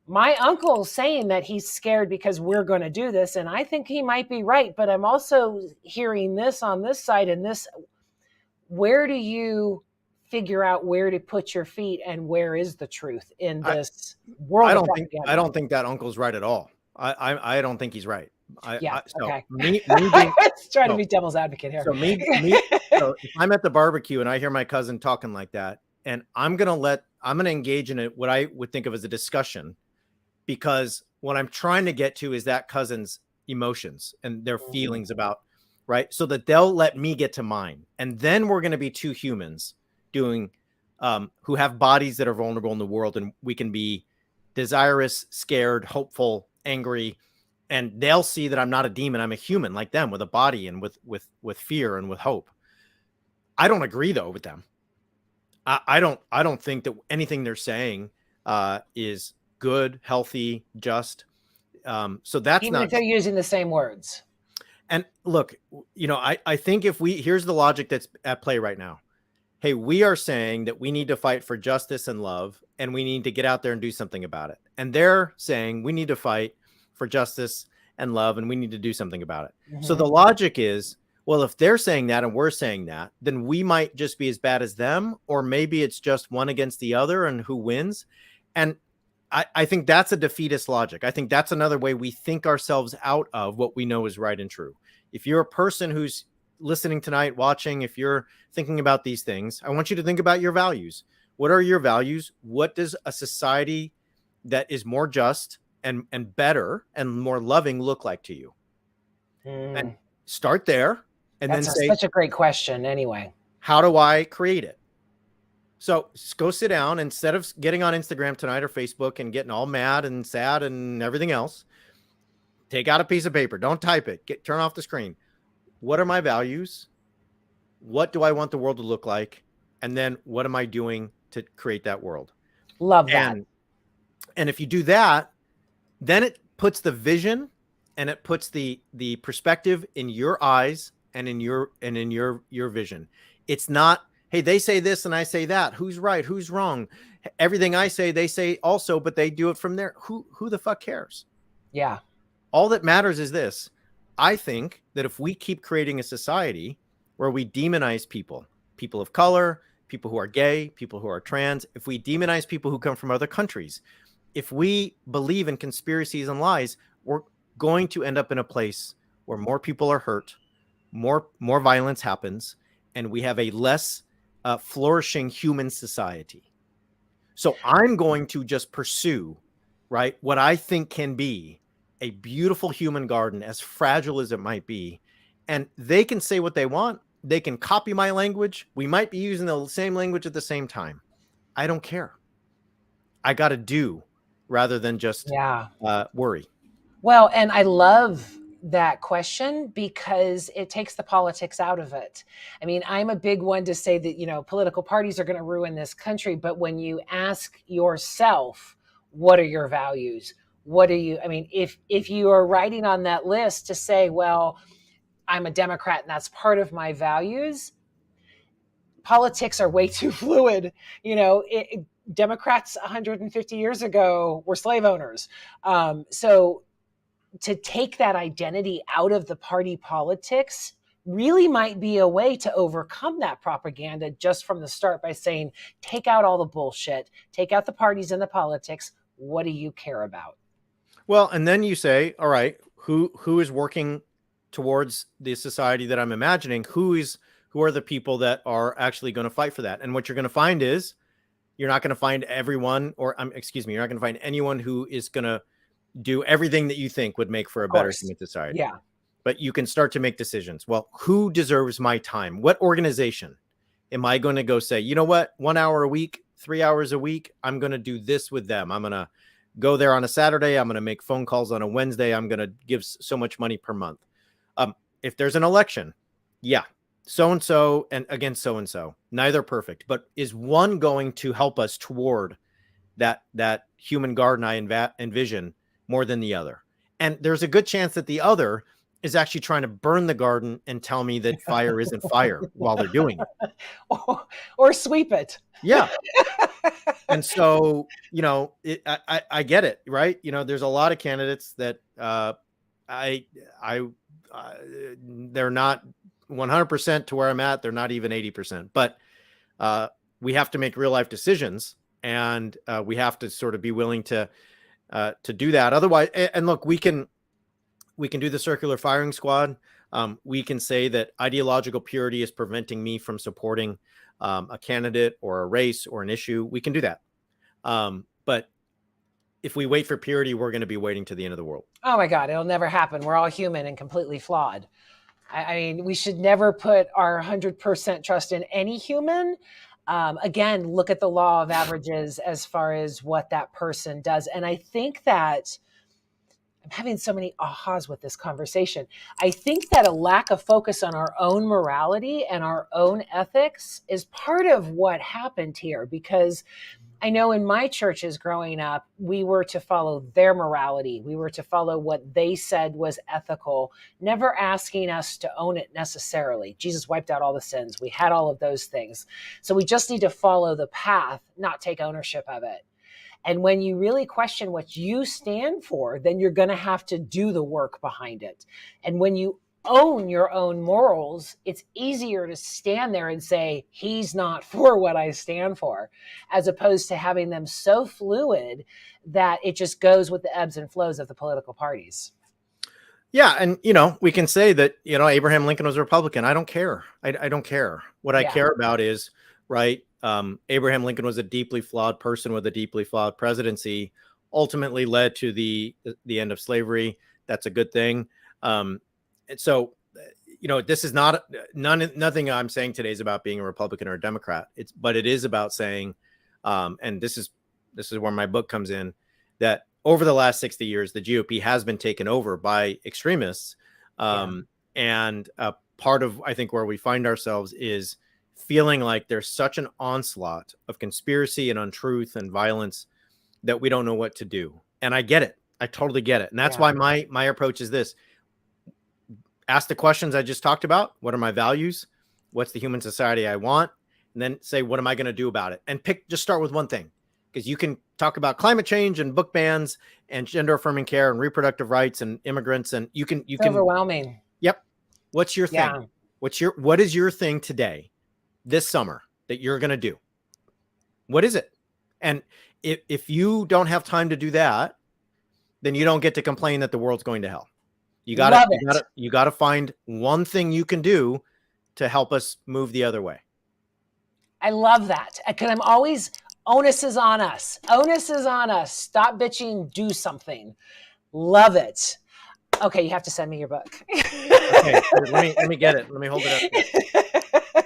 my uncle's saying that he's scared because we're going to do this, and I think he might be right, but I'm also hearing this on this side and this. Where do you figure out where to put your feet and where is the truth in this world?
I don't think that uncle's right at all. I don't think he's right.
Okay.
Let's
try to be devil's advocate here.
So so if I'm at the barbecue and I hear my cousin talking like that, and I'm going to engage in what I would think of as a discussion, because what I'm trying to get to is that cousin's emotions and their feelings about, right? So that they'll let me get to mine. And then we're going to be two humans doing, who have bodies that are vulnerable in the world. And we can be desirous, scared, hopeful, angry. And they'll see that I'm not a demon. I'm a human like them, with a body and with fear and with hope. I don't agree though with them. I don't think that anything they're saying is good, healthy, just. So that's
even if they're using the same words.
And look, you know, I think here's the logic that's at play right now. Hey, we are saying that we need to fight for justice and love, and we need to get out there and do something about it. And they're saying we need to fight for justice and love, and we need to do something about it. Mm-hmm. So the logic is, well, if they're saying that and we're saying that, then we might just be as bad as them, or maybe it's just one against the other and who wins. And I think that's a defeatist logic. I think that's another way we think ourselves out of what we know is right and true. If you're a person who's listening tonight, watching, if you're thinking about these things, I want you to think about your values. What are your values? What does a society that is more just and better and more loving look like to you? And start there. And
that's
then say,
such a great question anyway.
How do I create it? So go sit down, instead of getting on Instagram tonight or Facebook and getting all mad and sad and everything else. Take out a piece of paper. Don't type it. Turn off the screen. What are my values? What do I want the world to look like? And then what am I doing to create that world?
Love that.
And if you do that, then it puts the vision and it puts the perspective in your eyes and in your vision. It's not, hey, they say this and I say that. Who's right? Who's wrong? Everything I say, they say also, but they do it from there. Who the fuck cares?
Yeah.
All that matters is this. I think that if we keep creating a society where we demonize people of color, people who are gay, people who are trans, if we demonize people who come from other countries, if we believe in conspiracies and lies, we're going to end up in a place where more people are hurt, more violence happens, and we have a less flourishing human society. So I'm going to just pursue, right, what I think can be a beautiful human garden, as fragile as it might be, and they can say what they want. They can copy my language. We might be using the same language at the same time. I don't care. I got to do rather than just worry.
Well, and I love that question because it takes the politics out of it. I mean, I'm a big one to say that, you know, political parties are going to ruin this country. But when you ask yourself, what are your values? What are you, I mean, if you are writing on that list to say, well, I'm a Democrat and that's part of my values, politics are way too fluid. You know, Democrats 150 years ago were slave owners. So to take that identity out of the party politics really might be a way to overcome that propaganda just from the start by saying, take out all the bullshit, take out the parties and the politics. What do you care about?
Well, and then you say, all right, who is working towards the society that I'm imagining? Who are the people that are actually going to fight for that? And what you're going to find is you're not going to find everyone, or you're not going to find anyone who is going to do everything that you think would make for a better human society.
Yeah.
But you can start to make decisions. Well, who deserves my time? What organization am I going to go say, you know what, 1 hour a week, 3 hours a week, I'm going to do this with them. I'm going to go there on a Saturday. I'm going to make phone calls on a Wednesday. I'm going to give so much money per month. If there's an election, yeah, so-and-so and against so-and-so, neither perfect, but is one going to help us toward that human garden I envision more than the other? And there's a good chance that the other is actually trying to burn the garden and tell me that fire isn't fire while they're doing it.
Or sweep it.
Yeah. And so, you know, I get it, right? You know, there's a lot of candidates that they're not 100% to where I'm at. They're not even 80%, but we have to make real life decisions, and we have to sort of be willing to do that. Otherwise, and look, we can do the circular firing squad. We can say that ideological purity is preventing me from supporting a candidate or a race or an issue. We can do that. But if we wait for purity, we're going to be waiting to the end of the world.
Oh my God, it'll never happen. We're all human and completely flawed. I mean, we should never put our 100% trust in any human. Again, look at the law of averages as far as what that person does. And I think that I'm having so many ahas with this conversation. I think that a lack of focus on our own morality and our own ethics is part of what happened here, because I know in my churches growing up, we were to follow their morality. We were to follow what they said was ethical, never asking us to own it necessarily. Jesus wiped out all the sins. We had all of those things. So we just need to follow the path, not take ownership of it. And when you really question what you stand for, then you're going to have to do the work behind it. And when you own your own morals, it's easier to stand there and say, he's not for what I stand for, as opposed to having them so fluid that it just goes with the ebbs and flows of the political parties.
Yeah. And, you know, we can say that, you know, Abraham Lincoln was a Republican. I don't care. I don't care. What I care about is, right, Abraham Lincoln was a deeply flawed person with a deeply flawed presidency, ultimately led to the end of slavery. That's a good thing. And so, you know, this is nothing I'm saying today is about being a Republican or a Democrat. But it is about saying, and this is where my book comes in, that over the last 60 years, the GOP has been taken over by extremists. And part of, I think, where we find ourselves is feeling like there's such an onslaught of conspiracy and untruth and violence that we don't know what to do. And I get it. I totally get it. And that's why my approach is this. Ask the questions I just talked about. What are my values? What's the human society I want? And then say, what am I going to do about it? And just start with one thing, because you can talk about climate change and book bans and gender affirming care and reproductive rights and immigrants. And you can
overwhelming.
Yep. What's your thing? What is your thing today, this summer, that you're going to do? What is it? And if you don't have time to do that, then you don't get to complain that the world's going to hell. You got to find one thing you can do to help us move the other way.
I love that, because I'm always, onus is on us. Onus is on us. Stop bitching, do something. Love it. Okay, you have to send me your book.
Okay, let me get it. Let me hold it up.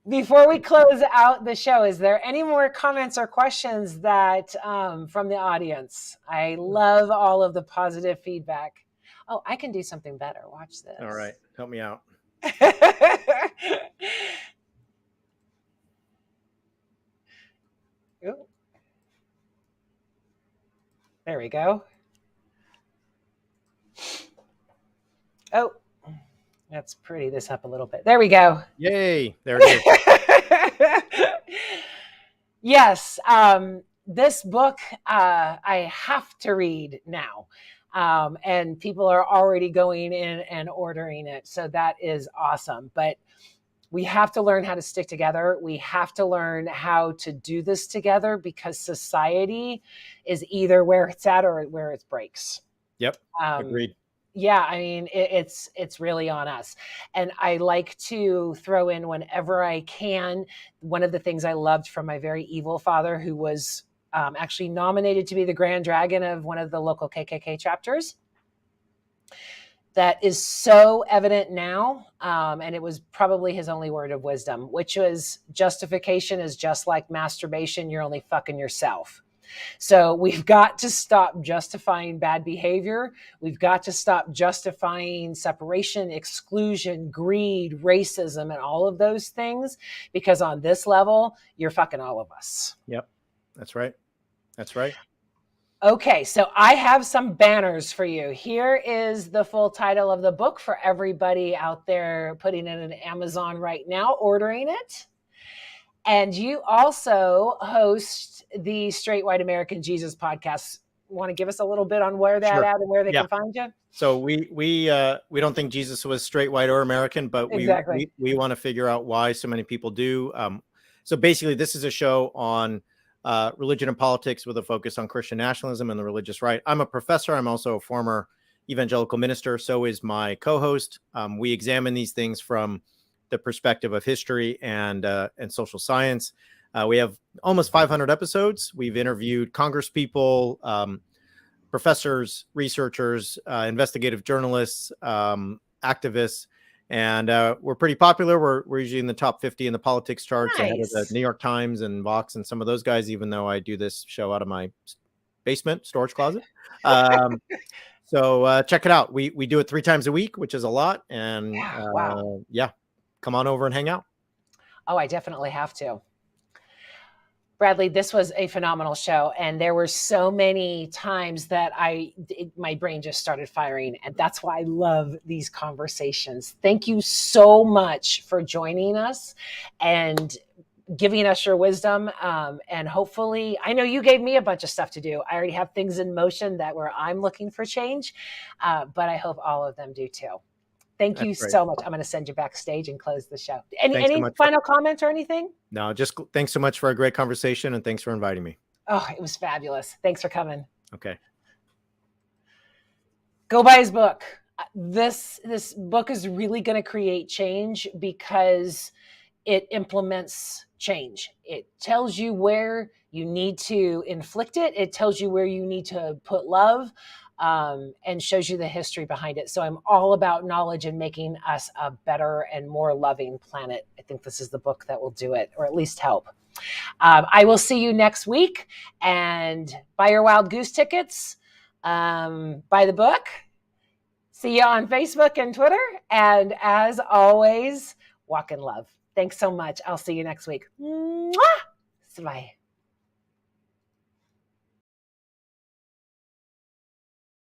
Before we close out the show, is there any more comments or questions that from the audience? I love all of the positive feedback. Oh, I can do something better. Watch this.
All right, help me out.
Ooh. There we go. Oh, let's pretty this up a little bit. There we go.
Yay, there it is.
Yes, this book I have to read now. And people are already going in and ordering it. So that is awesome. But we have to learn how to stick together. We have to learn how to do this together, because society is either where it's at or where it breaks.
Yep, agreed.
Yeah, I mean, it's really on us. And I like to throw in, whenever I can, one of the things I loved from my very evil father, who was actually nominated to be the Grand Dragon of one of the local KKK chapters. That is so evident now, and it was probably his only word of wisdom, which was, justification is just like masturbation. You're only fucking yourself. So we've got to stop justifying bad behavior. We've got to stop justifying separation, exclusion, greed, racism, and all of those things, because on this level, you're fucking all of us.
Yep, that's right. That's right.
Okay, so I have some banners for you. Here is the full title of the book for everybody out there putting it in Amazon right now, ordering it. And you also host the Straight White American Jesus podcast. Want to give us a little bit on where that's at and where they can find you?
So we don't think Jesus was straight, white, or American, but we want to figure out why so many people do. So basically, this is a show on religion and politics with a focus on Christian nationalism and the religious right. I'm a professor. I'm also a former evangelical minister. So is my co-host. We examine these things from the perspective of history and social science. We have almost 500 episodes. We've interviewed congresspeople, professors, researchers, investigative journalists, activists, and we're pretty popular. We're usually in the top 50 in the politics charts, ahead of the New York Times and Vox and some of those guys, even though I do this show out of my basement storage closet. So check it out. We do it 3 times a week, which is a lot. And yeah, come on over and hang out.
Oh, I definitely have to. Bradley, this was a phenomenal show. And there were so many times that my brain just started firing. And that's why I love these conversations. Thank you so much for joining us and giving us your wisdom. And hopefully, I know you gave me a bunch of stuff to do. I already have things in motion where I'm looking for change, but I hope all of them do too. Thank you so much. I'm going to send you backstage and close the show. Any final comments or anything?
No, just thanks so much for a great conversation, and thanks for inviting me.
Oh, it was fabulous. Thanks for coming.
Okay.
Go buy his book. This book is really going to create change, because it implements change. It tells you where you need to inflict it. It tells you where you need to put love. And shows you the history behind it. So I'm all about knowledge and making us a better and more loving planet. I think this is the book that will do it, or at least help. I will see you next week, and buy your Wild Goose tickets, buy the book, see you on Facebook and Twitter. And as always, walk in love. Thanks so much. I'll see you next week. Mwah! Bye.